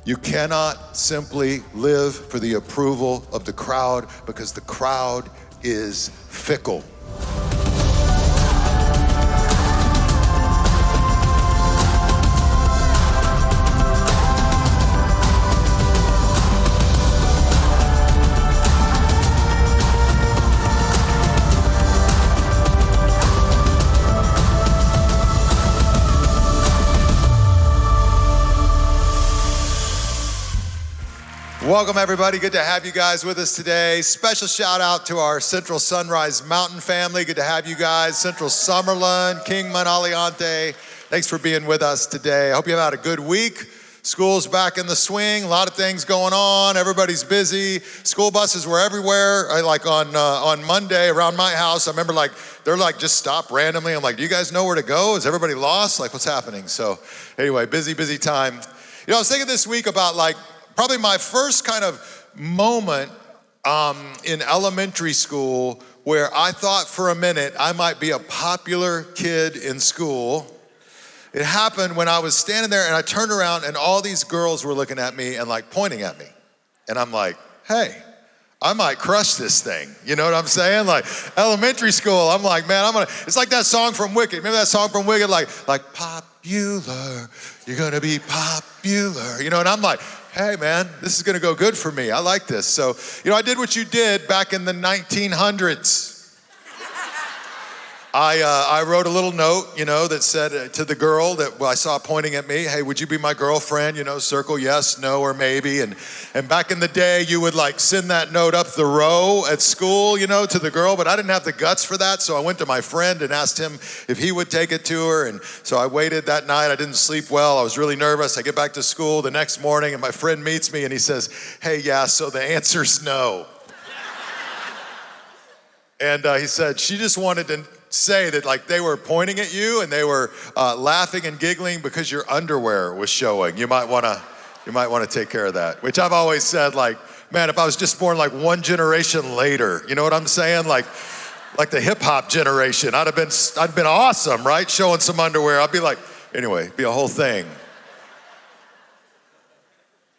You cannot simply live for the approval of the crowd because the crowd is fickle. Welcome everybody, good to have you guys with us today. Special shout out to our Central Sunrise Mountain family. Good to have you guys. Central Summerlin, Kingman, Aliante. Thanks for being with us today. I hope you've had a good week. School's back in the swing, a lot of things going on. Everybody's busy. School buses were everywhere. Like on Monday around my house, I remember they're just stop randomly. I'm like, do you guys know where to go? Is everybody lost? Like, what's happening? So anyway, busy time. I was thinking this week about probably my first kind of moment in elementary school where I thought for a minute I might be a popular kid in school. It happened when I was standing there and I turned around and all these girls were looking at me and pointing at me. And I'm like, hey, I might crush this thing. You know what I'm saying? Elementary school, I'm like, man, it's like that song from Wicked. Remember that song from Wicked? Like popular, you're gonna be popular. And I'm like, hey man, this is gonna go good for me. I like this. So, I did what you did back in the 1900s. I wrote a little note, that said to the girl that I saw pointing at me, hey, would you be my girlfriend? Circle yes, no, or maybe. And back in the day, you would send that note up the row at school, to the girl, but I didn't have the guts for that. So I went to my friend and asked him if he would take it to her. And so I waited that night. I didn't sleep well. I was really nervous. I get back to school the next morning and my friend meets me and he says, hey, yeah, so the answer's no. And he said, she just wanted to say that they were pointing at you and they were laughing and giggling because your underwear was showing. You might want to take care of that. Which I've always said, man, if I was just born one generation later, you know what I'm saying? Like the hip hop generation, I'd been awesome, right? Showing some underwear. I'd be anyway, be a whole thing.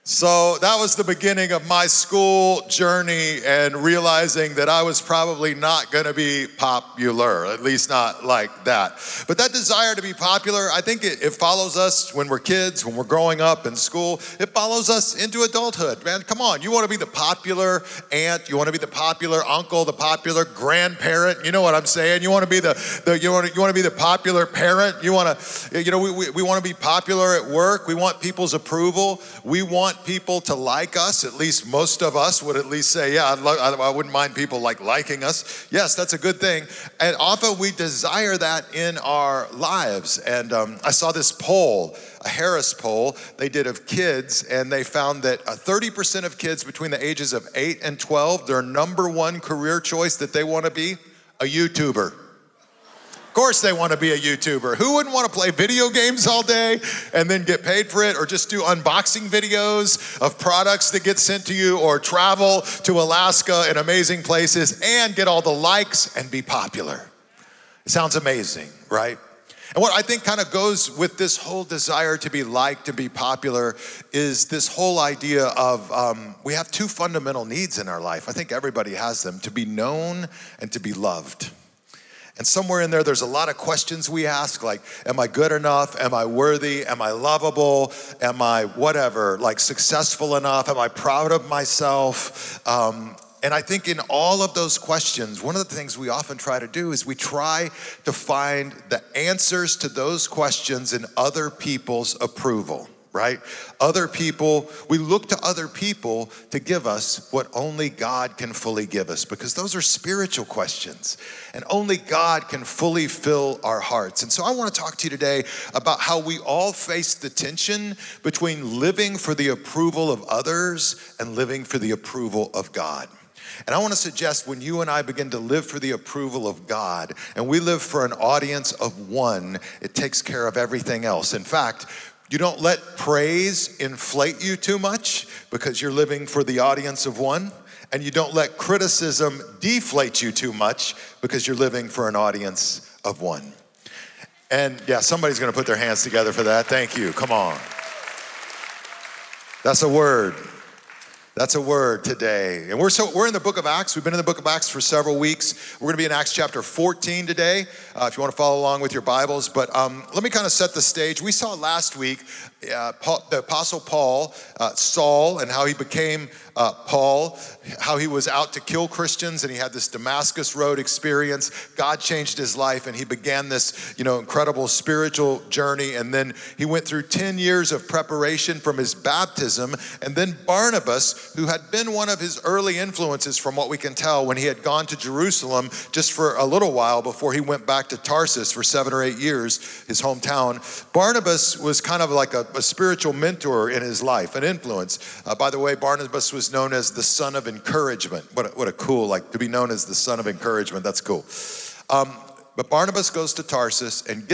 So that was the beginning of my school journey and realizing that I was probably not gonna be popular, at least not like that. But that desire to be popular, I think it follows us when we're kids, when we're growing up in school. It follows us into adulthood. Man, come on, you wanna be the popular aunt, you wanna be the popular uncle, the popular grandparent, you know what I'm saying? You wanna be you wanna be the popular parent, we wanna be popular at work, we want people's approval, we want people to like us. At least most of us would at least say, yeah, I wouldn't mind people liking us. Yes, that's a good thing. And often we desire that in our lives. And I saw this poll, a Harris poll they did of kids, and they found that 30% of kids between the ages of 8 and 12, their number one career choice that they want to be a YouTuber. Of course they want to be a YouTuber. Who wouldn't want to play video games all day and then get paid for it, or just do unboxing videos of products that get sent to you, or travel to Alaska and amazing places and get all the likes and be popular? It sounds amazing, right? And what I think kind of goes with this whole desire to be liked, to be popular, is this whole idea of we have two fundamental needs in our life. I think everybody has them: to be known and to be loved. And somewhere in there's a lot of questions we ask, am I good enough? Am I worthy? Am I lovable? Am I whatever, successful enough? Am I proud of myself? And I think in all of those questions, one of the things we often try to do is we try to find the answers to those questions in other people's approval. Right? Other people, we look to other people to give us what only God can fully give us, because those are spiritual questions and only God can fully fill our hearts. And so I want to talk to you today about how we all face the tension between living for the approval of others and living for the approval of God. And I want to suggest when you and I begin to live for the approval of God and we live for an audience of one, it takes care of everything else. In fact, you don't let praise inflate you too much because you're living for the audience of one. And you don't let criticism deflate you too much because you're living for an audience of one. And yeah, somebody's gonna put their hands together for that. Thank you, come on. That's a word. That's a word today. And we're in the book of Acts. We've been in the book of Acts for several weeks. We're going to be in Acts chapter 14 today, if you want to follow along with your Bibles. But let me kind of set the stage. We saw last week the Apostle Paul, Saul, and how he became Paul, how he was out to kill Christians, and he had this Damascus Road experience. God changed his life, and he began this, incredible spiritual journey. And then he went through 10 years of preparation from his baptism. And then Barnabas, who had been one of his early influences from what we can tell when he had gone to Jerusalem just for a little while before he went back to Tarsus for 7 or 8 years, his hometown. Barnabas was kind of like a spiritual mentor in his life, an influence. By the way, Barnabas was known as the son of encouragement. What a cool, to be known as the son of encouragement. That's cool. But Barnabas goes to Tarsus and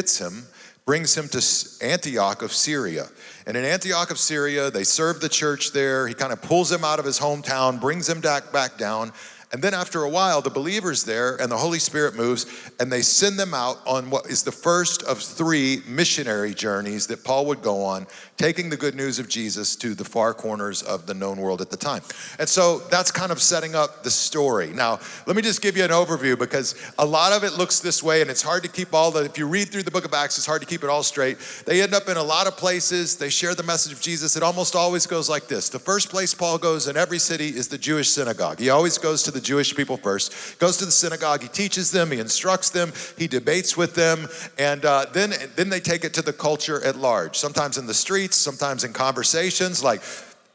brings him to Antioch of Syria. And in Antioch of Syria, they serve the church there. He kind of pulls him out of his hometown, brings him back down. And then after a while, the believers there and the Holy Spirit moves, and they send them out on what is the first of 3 missionary journeys that Paul would go on, taking the good news of Jesus to the far corners of the known world at the time. And so that's kind of setting up the story. Now, let me just give you an overview, because a lot of it looks this way, and it's hard to keep if you read through the book of Acts, it's hard to keep it all straight. They end up in a lot of places. They share the message of Jesus. It almost always goes like this. The first place Paul goes in every city is the Jewish synagogue. He always goes to the Jewish people first, goes to the synagogue, he teaches them, he instructs them, he debates with them, and then they take it to the culture at large, sometimes in the streets, sometimes in conversations,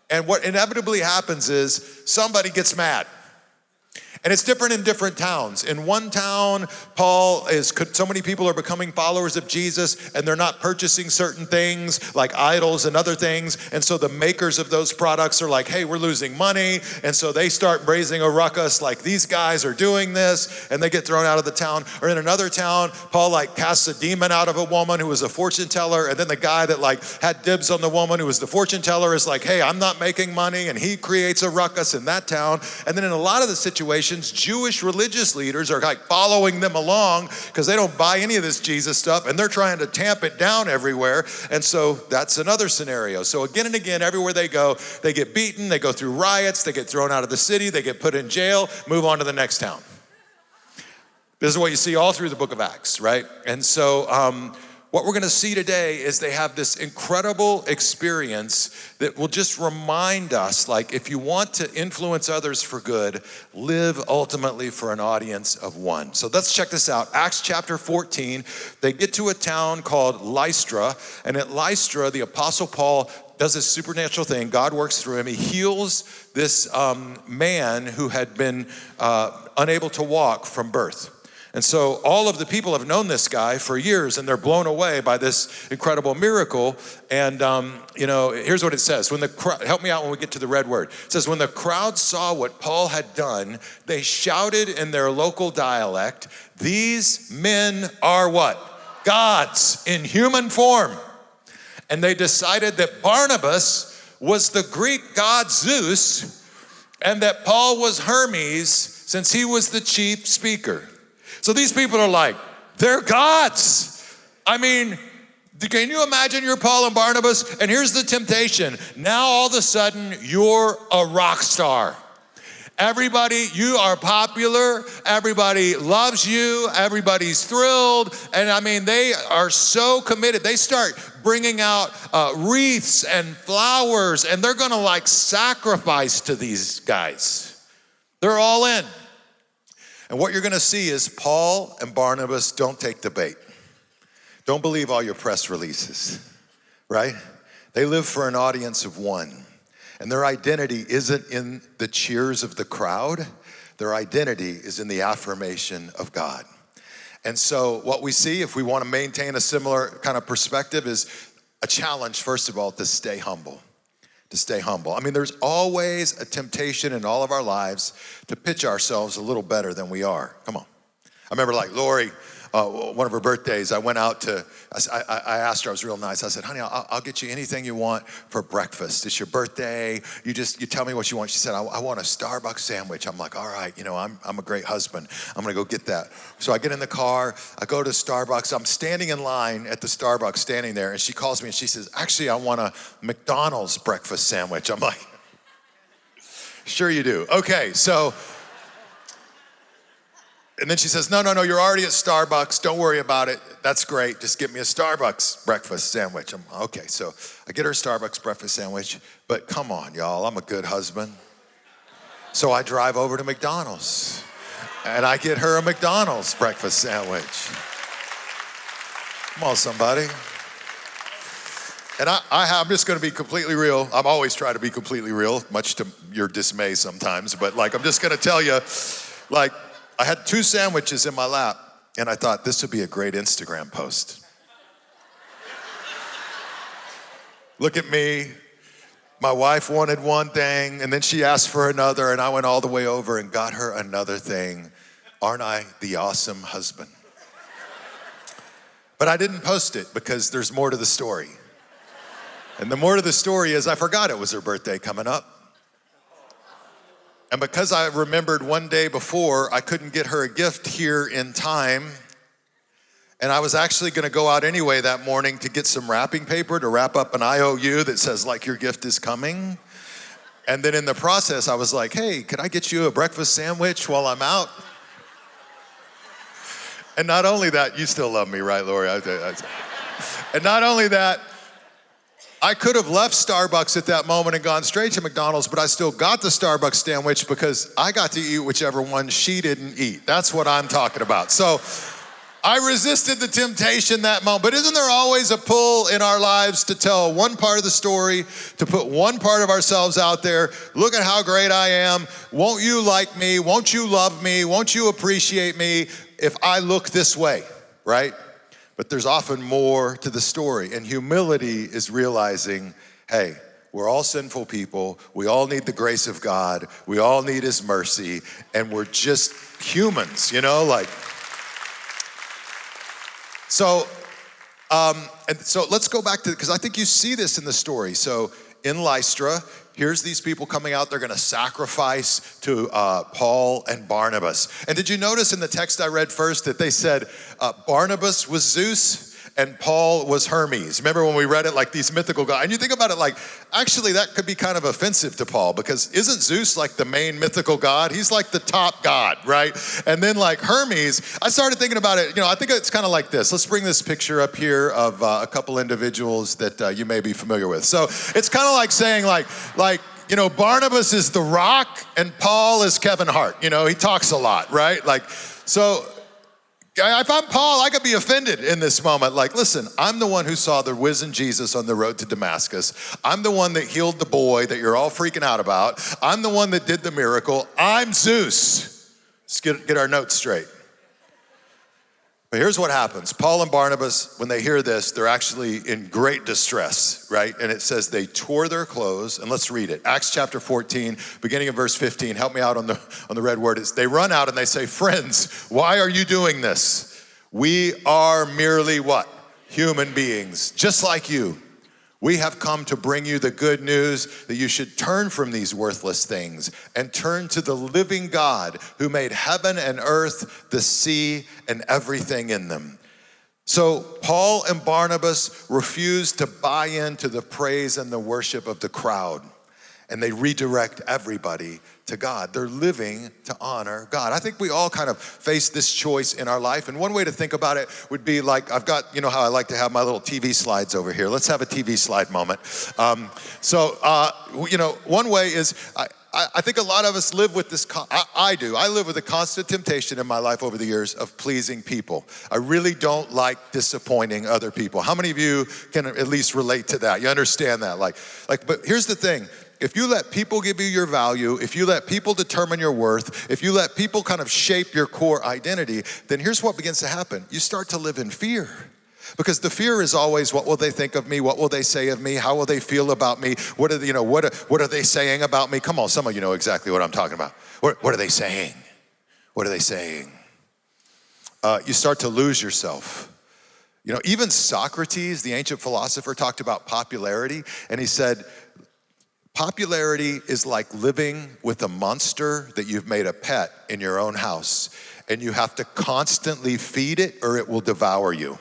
and what inevitably happens is somebody gets mad. And it's different in different towns. In one town, so many people are becoming followers of Jesus, and they're not purchasing certain things like idols and other things. And so the makers of those products are like, hey, we're losing money. And so they start raising a ruckus like, these guys are doing this, and they get thrown out of the town. Or in another town, Paul casts a demon out of a woman who was a fortune teller. And then the guy that had dibs on the woman who was the fortune teller is like, hey, I'm not making money. And he creates a ruckus in that town. And then in a lot of the situations, Jewish religious leaders are following them along because they don't buy any of this Jesus stuff, and they're trying to tamp it down everywhere. And so that's another scenario. So again and again, everywhere they go, they get beaten, they go through riots, they get thrown out of the city, they get put in jail, move on to the next town. This is what you see all through the book of Acts, right? And so what we're going to see today is they have this incredible experience that will just remind us, if you want to influence others for good, live ultimately for an audience of one. So let's check this out. Acts chapter 14, they get to a town called Lystra, and at Lystra, the Apostle Paul does this supernatural thing. God works through him. He heals this man who had been unable to walk from birth. And so all of the people have known this guy for years, and they're blown away by this incredible miracle. And, here's what it says. Help me out when we get to the red word. It says, when the crowd saw what Paul had done, they shouted in their local dialect, these men are what? Gods in human form. And they decided that Barnabas was the Greek god Zeus, and that Paul was Hermes, since he was the chief speaker. So these people are like, they're gods. I mean, can you imagine you're Paul and Barnabas? And here's the temptation. Now all of a sudden, you're a rock star. Everybody, you are popular. Everybody loves you. Everybody's thrilled. And I mean, they are so committed. They start bringing out wreaths and flowers, and they're going to sacrifice to these guys. They're all in. And what you're going to see is Paul and Barnabas don't take the bait. Don't believe all your press releases, right? They live for an audience of one. And their identity isn't in the cheers of the crowd. Their identity is in the affirmation of God. And so what we see, if we want to maintain a similar kind of perspective, is a challenge, first of all, to stay humble. To stay humble. I mean, there's always a temptation in all of our lives to pitch ourselves a little better than we are. Come on. I remember Lori one of her birthdays, I went out to, I asked her, I was real nice. I said, honey, I'll get you anything you want for breakfast. It's your birthday. You tell me what you want. She said, I want a Starbucks sandwich. I'm like, all right, I'm a great husband. I'm gonna go get that. So I get in the car, I go to Starbucks. I'm standing in line at the Starbucks, standing there, and she calls me and she says, actually, I want a McDonald's breakfast sandwich. I'm like, sure you do. Okay, so, and then she says, no, you're already at Starbucks. Don't worry about it. That's great. Just get me a Starbucks breakfast sandwich. I'm okay, so I get her a Starbucks breakfast sandwich, but come on, y'all, I'm a good husband. So I drive over to McDonald's and I get her a McDonald's breakfast sandwich. Come on, somebody. And I'm just gonna be completely real. I'm always trying to be completely real, much to your dismay sometimes, but I'm just gonna tell you, I had 2 sandwiches in my lap, and I thought this would be a great Instagram post. Look at me. My wife wanted one thing, and then she asked for another, and I went all the way over and got her another thing. Aren't I the awesome husband? But I didn't post it because there's more to the story. And the more to the story is I forgot it was her birthday coming up. And because I remembered one day before, I couldn't get her a gift here in time. And I was actually gonna go out anyway that morning to get some wrapping paper to wrap up an IOU that says your gift is coming. And then in the process, I was like, hey, could I get you a breakfast sandwich while I'm out? And not only that, you still love me, right, Lori? And not only that, I could have left Starbucks at that moment and gone straight to McDonald's, but I still got the Starbucks sandwich because I got to eat whichever one she didn't eat. That's what I'm talking about. So I resisted the temptation that moment. But isn't there always a pull in our lives to tell one part of the story, to put one part of ourselves out there? Look at how great I am. Won't you like me? Won't you love me? Won't you appreciate me if I look this way, right? But there's often more to the story. And humility is realizing, hey, we're all sinful people. We all need the grace of God. We all need his mercy. And we're just humans, So let's go back to, because I think you see this in the story. So in Lystra, here's these people coming out. They're going to sacrifice to Paul and Barnabas. And did you notice in the text I read first that they said Barnabas was Zeus and Paul was Hermes? Remember when we read it these mythical gods? And you think about it actually that could be kind of offensive to Paul, because isn't Zeus the main mythical god? He's the top god, right? And then Hermes, I started thinking about it, I think it's kind of like this. Let's bring this picture up here of a couple individuals that you may be familiar with. So it's kind of like saying Barnabas is The Rock and Paul is Kevin Hart. He talks a lot, right? So if I'm Paul, I could be offended in this moment. Listen, I'm the one who saw the risen Jesus on the road to Damascus. I'm the one that healed the boy that you're all freaking out about. I'm the one that did the miracle. I'm Zeus. Let's get our notes straight. But here's what happens. Paul and Barnabas, when they hear this, they're actually in great distress, right? And it says they tore their clothes, and let's read it. Acts chapter 14, beginning of verse 15. Help me out on the red word. They run out and they say, friends, why are you doing this? We are merely what? Human beings, just like you. We have come to bring you the good news that you should turn from these worthless things and turn to the living God who made heaven and earth, the sea, and everything in them. So Paul and Barnabas refused to buy into the praise and the worship of the crowd, and they redirect everybody to God. They're living to honor God. I think we all kind of face this choice in our life. And one way to think about it would be I've got, how I like to have my little TV slides over here. Let's have a TV slide moment. One way is, I think a lot of us live with this, I do. I live with a constant temptation in my life over the years of pleasing people. I really don't like disappointing other people. How many of you can at least relate to that? You understand that? But here's the thing. If you let people give you your value, if you let people determine your worth, if you let people kind of shape your core identity, then here's what begins to happen. You start to live in fear. Because the fear is always, what will they think of me? What will they say of me? How will they feel about me? What are they saying about me? Come on, some of you know exactly what I'm talking about. What are they saying? What are they saying? you start to lose yourself. You know, even Socrates, the ancient philosopher, talked about popularity, and he said, popularity is like living with a monster that you've made a pet in your own house, and you have to constantly feed it or it will devour you.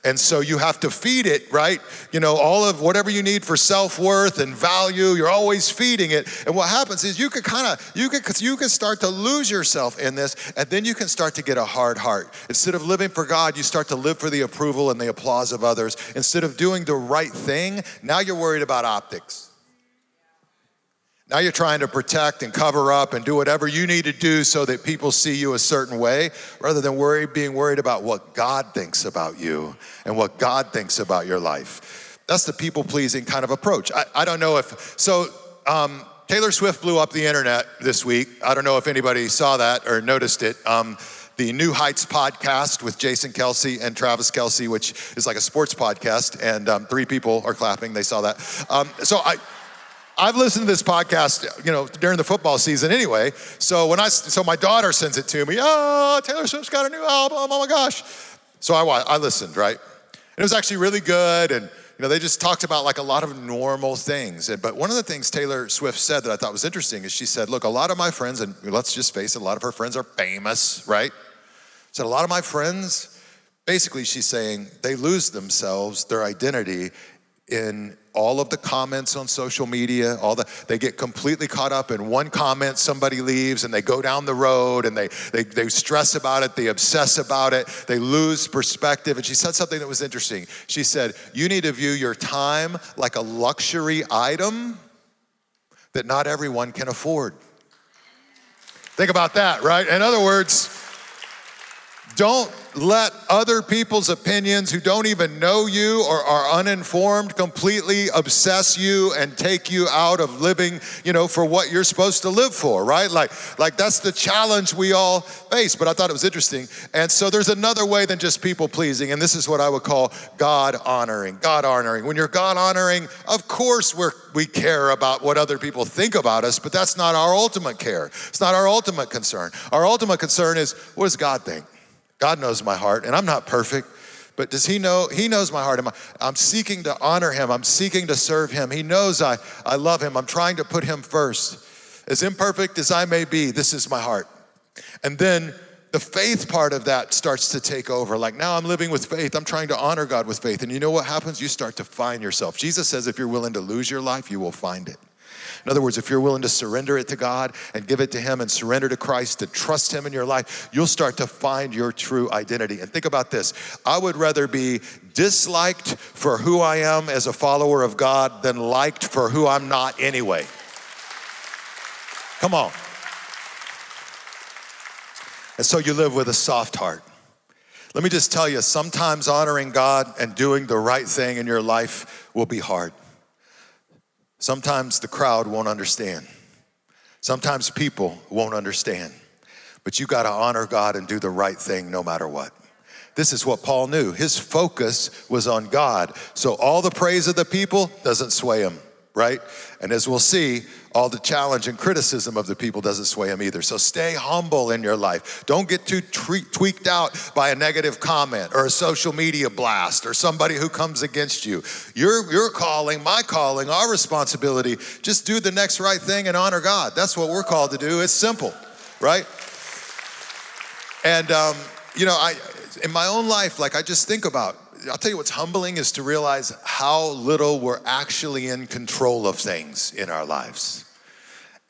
And so you have to feed it, right? You know, all of whatever you need for self-worth and value, you're always feeding it. And what happens is you can start to lose yourself in this, and then you can start to get a hard heart. Instead of living for God, you start to live for the approval and the applause of others. Instead of doing the right thing, now you're worried about optics. Now you're trying to protect and cover up and do whatever you need to do so that people see you a certain way, rather than being worried about what God thinks about you and what God thinks about your life. That's the people-pleasing kind of approach. I don't know Taylor Swift blew up the internet this week. I don't know if anybody saw that or noticed it. The New Heights podcast with Jason Kelce and Travis Kelce, which is like a sports podcast, and 3 people are clapping. They saw that. I've listened to this podcast, you know, during the football season anyway. So my daughter sends it to me. Oh, Taylor Swift's got a new album. Oh my gosh. So I listened, right? And it was actually really good. And, you know, they just talked about like a lot of normal things. But one of the things Taylor Swift said that I thought was interesting is she said, look, a lot of my friends, and let's just face it, a lot of her friends are famous, right? So a lot of my friends, basically she's saying they lose themselves, their identity in all of the comments on social media, they get completely caught up in one comment, somebody leaves, and they go down the road, and they stress about it, they obsess about it, they lose perspective. And she said something that was interesting. She said, you need to view your time like a luxury item that not everyone can afford. Think about that, right? In other words, don't let other people's opinions who don't even know you or are uninformed completely obsess you and take you out of living, you know, for what you're supposed to live for, right? Like that's the challenge we all face. But I thought it was interesting. And so there's another way than just people pleasing. And this is what I would call God honoring. God honoring. When you're God honoring, of course we care about what other people think about us, but that's not our ultimate care. It's not our ultimate concern. Our ultimate concern is, what does God think? God knows my heart, and I'm not perfect, but does he know? He knows my heart. I'm seeking to honor him. I'm seeking to serve him. He knows I love him. I'm trying to put him first. As imperfect as I may be, this is my heart. And then the faith part of that starts to take over. Like, now I'm living with faith. I'm trying to honor God with faith. And you know what happens? You start to find yourself. Jesus says if you're willing to lose your life, you will find it. In other words, if you're willing to surrender it to God and give it to him and surrender to Christ, to trust him in your life, you'll start to find your true identity. And think about this. I would rather be disliked for who I am as a follower of God than liked for who I'm not anyway. Come on. And so you live with a soft heart. Let me just tell you, sometimes honoring God and doing the right thing in your life will be hard. Sometimes the crowd won't understand. Sometimes people won't understand. But you got to honor God and do the right thing no matter what. This is what Paul knew. His focus was on God. So all the praise of the people doesn't sway him, right? And as we'll see, all the challenge and criticism of the people doesn't sway him either. So stay humble in your life. Don't get too tweaked out by a negative comment or a social media blast or somebody who comes against you. Your calling, my calling, our responsibility, just do the next right thing and honor God. That's what we're called to do. It's simple, right? And, you know, in my own life, like I just think about, I'll tell you what's humbling is to realize how little we're actually in control of things in our lives.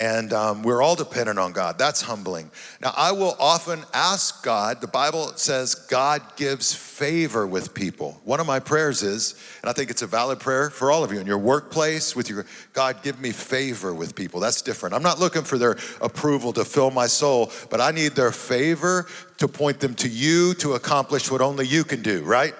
And we're all dependent on God. That's humbling. Now, I will often ask God, the Bible says God gives favor with people. One of my prayers is, and I think it's a valid prayer for all of you, in your workplace, with your, God, give me favor with people. That's different. I'm not looking for their approval to fill my soul, but I need their favor to point them to you to accomplish what only you can do, right?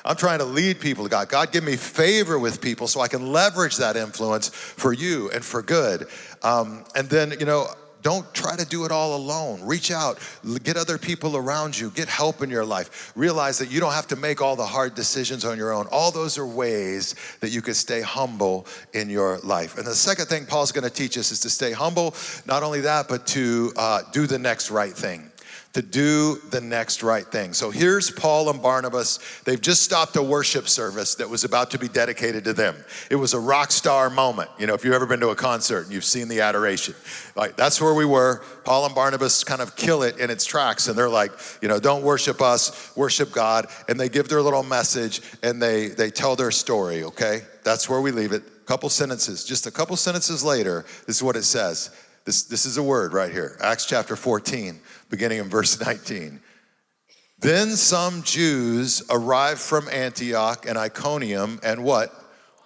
I'm trying to lead people to God. God, give me favor with people so I can leverage that influence for you and for good. And then, you know, don't try to do it all alone. Reach out, get other people around you, get help in your life. Realize that you don't have to make all the hard decisions on your own. All those are ways that you can stay humble in your life. And the second thing Paul's gonna teach us is to stay humble. Not only that, but to do the next right thing. to do the next right thing. So here's Paul and Barnabas. They've just stopped a worship service that was about to be dedicated to them. It was a rock star moment. You know, if you've ever been to a concert and you've seen the adoration, like that's where we were. Paul and Barnabas kind of kill it in its tracks, and they're like, you know, don't worship us, worship God. And they give their little message and they tell their story, okay? That's where we leave it. Couple sentences, just a couple sentences later, this is what it says. This is a word right here, Acts chapter 14, beginning in verse 19. Then some Jews arrived from Antioch and Iconium and what?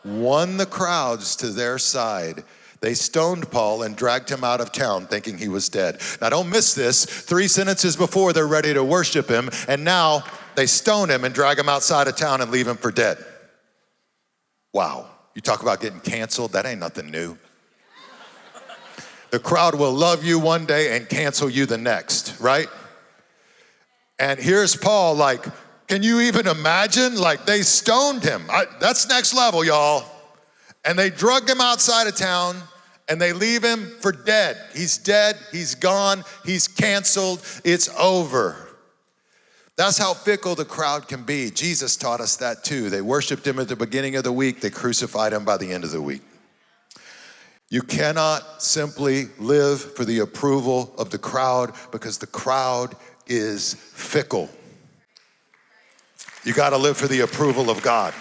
Won the crowds to their side. They stoned Paul and dragged him out of town thinking he was dead. Now don't miss this. 3 sentences before they're ready to worship him, and now they stone him and drag him outside of town and leave him for dead. Wow. You talk about getting canceled, that ain't nothing new. The crowd will love you one day and cancel you the next, right? And here's Paul like, can you even imagine? Like they stoned him. That's next level, y'all. And they drug him outside of town and they leave him for dead. He's dead, he's gone, he's canceled, it's over. That's how fickle the crowd can be. Jesus taught us that too. They worshiped him at the beginning of the week, they crucified him by the end of the week. You cannot simply live for the approval of the crowd because the crowd is fickle. You gotta live for the approval of God.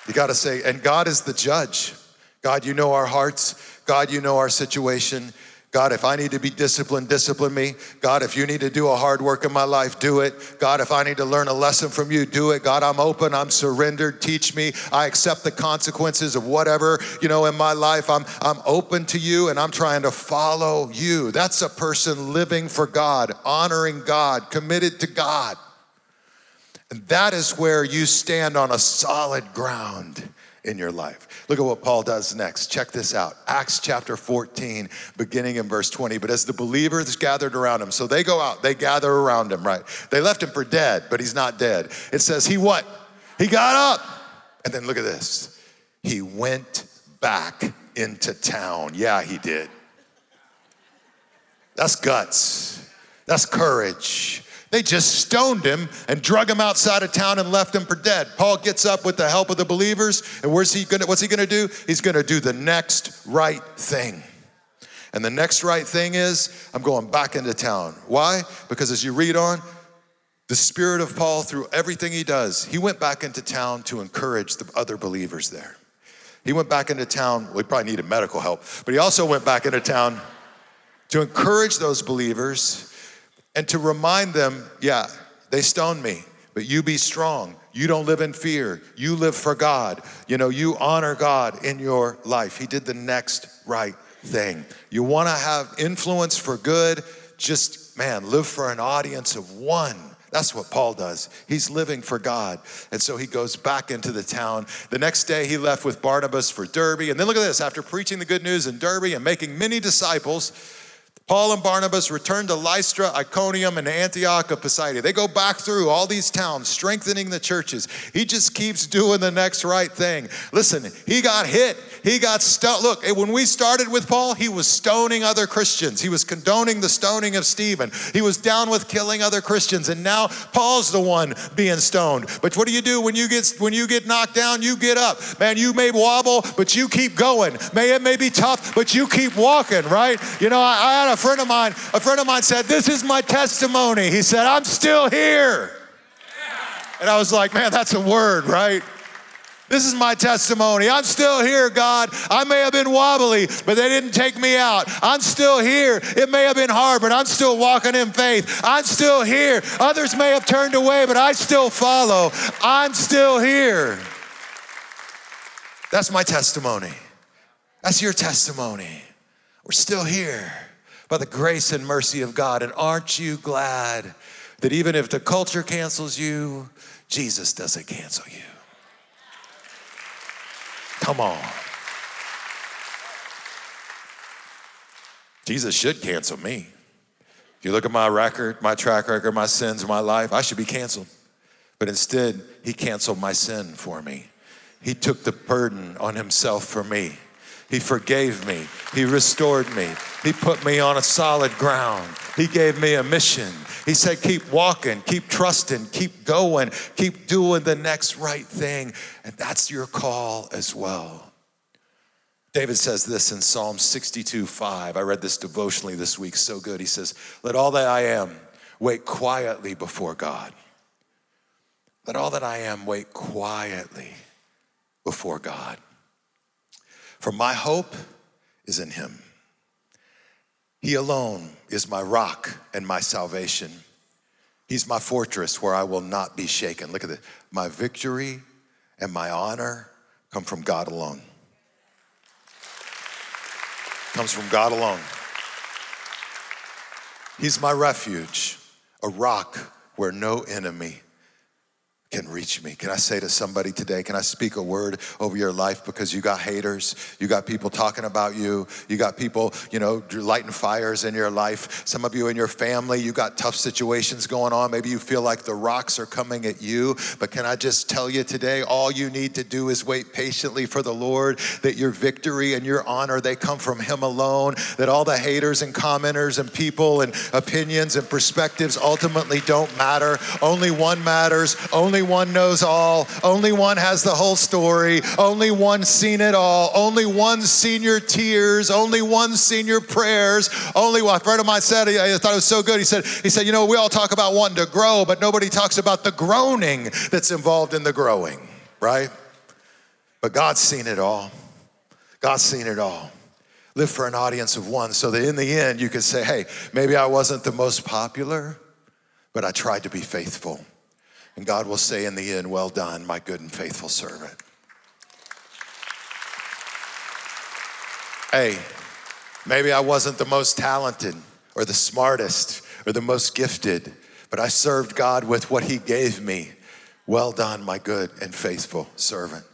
You gotta say, and God is the judge. God, you know our hearts. God, you know our situation. God, if I need to be disciplined, discipline me. God, if you need to do a hard work in my life, do it. God, if I need to learn a lesson from you, do it. God, I'm open, I'm surrendered, teach me. I accept the consequences of whatever, in my life. I'm open to you and I'm trying to follow you. That's a person living for God, honoring God, committed to God. And that is where you stand on a solid ground in your life. Look at what Paul does next. Check this out. Acts chapter 14, beginning in verse 20. But as the believers gathered around him, so they go out, they gather around him, right? They left him for dead, but he's not dead. It says he what? He got up. And then look at this. He went back into town. Yeah, he did. That's guts. That's courage. They just stoned him and drug him outside of town and left him for dead. Paul gets up with the help of the believers, and what's he gonna do? He's gonna do the next right thing. And the next right thing is, I'm going back into town. Why? Because as you read on, the spirit of Paul, through everything he does, he went back into town to encourage the other believers there. He went back into town, well, he probably needed medical help, but he also went back into town to encourage those believers and to remind them, yeah, they stoned me, but you be strong. You don't live in fear. You live for God. You honor God in your life. He did the next right thing. You want to have influence for good? Just, live for an audience of one. That's what Paul does. He's living for God. And so he goes back into the town. The next day he left with Barnabas for Derbe. And then look at this, after preaching the good news in Derbe and making many disciples, Paul and Barnabas returned to Lystra, Iconium, and Antioch of Pisidia. They go back through all these towns, strengthening the churches. He just keeps doing the next right thing. Listen, he got hit. He got stoned. Look, when we started with Paul, he was stoning other Christians. He was condoning the stoning of Stephen. He was down with killing other Christians. And now Paul's the one being stoned. But what do? When you get knocked down, you get up. Man, you may wobble, but you keep going. It may be tough, but you keep walking, right? I had a friend of mine said, this is my testimony. He said, I'm still here. And I was like, man, that's a word, right? This is my testimony. I'm still here, God. I may have been wobbly, but they didn't take me out. I'm still here. It may have been hard, but I'm still walking in faith. I'm still here. Others may have turned away, but I still follow. I'm still here. That's my testimony. That's your testimony. We're still here by the grace and mercy of God. And aren't you glad that even if the culture cancels you, Jesus doesn't cancel you? Come on. Jesus should cancel me. If you look at my record, my track record, my sins, my life, I should be canceled. But instead, he canceled my sin for me. He took the burden on himself for me. He forgave me. He restored me. He put me on a solid ground. He gave me a mission. He said, keep walking, keep trusting, keep going, keep doing the next right thing. And that's your call as well. David says this in Psalm 62:5. I read this devotionally this week, so good. He says, let all that I am wait quietly before God. Let all that I am wait quietly before God. For my hope is in him. He alone is my rock and my salvation. He's my fortress where I will not be shaken. Look at this. My victory and my honor come from God alone. Comes from God alone. He's my refuge, a rock where no enemy can reach me. Can I say to somebody today, can I speak a word over your life? Because you got haters, you got people talking about you, you got people, lighting fires in your life. Some of you in your family, you got tough situations going on. Maybe you feel like the rocks are coming at you. But can I just tell you today, all you need to do is wait patiently for the Lord, that your victory and your honor, they come from him alone, that all the haters and commenters and people and opinions and perspectives ultimately don't matter. Only one matters. Only one knows all. Only one has the whole story. Only one seen it all. Only one seen your tears. Only one seen your prayers. Only one. A friend of mine said, I thought it was so good. He said, we all talk about wanting to grow, but nobody talks about the groaning that's involved in the growing, right? But God's seen it all. God's seen it all. Live for an audience of one so that in the end you can say, hey, maybe I wasn't the most popular, but I tried to be faithful. And God will say in the end, well done, my good and faithful servant. Hey, maybe I wasn't the most talented or the smartest or the most gifted, but I served God with what he gave me. Well done, my good and faithful servant.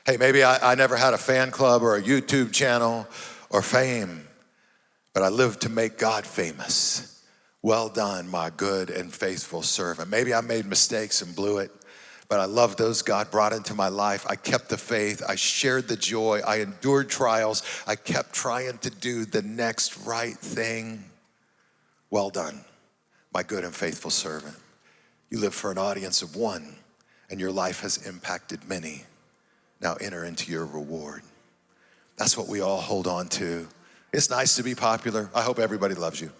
Hey, maybe I never had a fan club or a YouTube channel or fame, but I lived to make God famous. Well done, my good and faithful servant. Maybe I made mistakes and blew it, but I love those God brought into my life. I kept the faith. I shared the joy. I endured trials. I kept trying to do the next right thing. Well done, my good and faithful servant. You live for an audience of one, and your life has impacted many. Now enter into your reward. That's what we all hold on to. It's nice to be popular. I hope everybody loves you.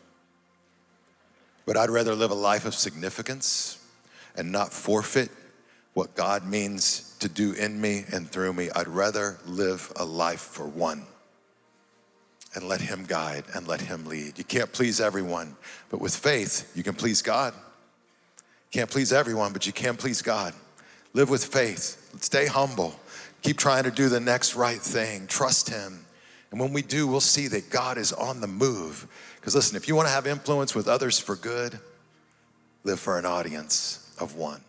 But I'd rather live a life of significance and not forfeit what God means to do in me and through me. I'd rather live a life for one and let him guide and let him lead. You can't please everyone, but with faith, you can please God. Can't please everyone, but you can please God. Live with faith. Stay humble. Keep trying to do the next right thing. Trust him. And when we do, we'll see that God is on the move. Because listen, if you want to have influence with others for good, live for an audience of one.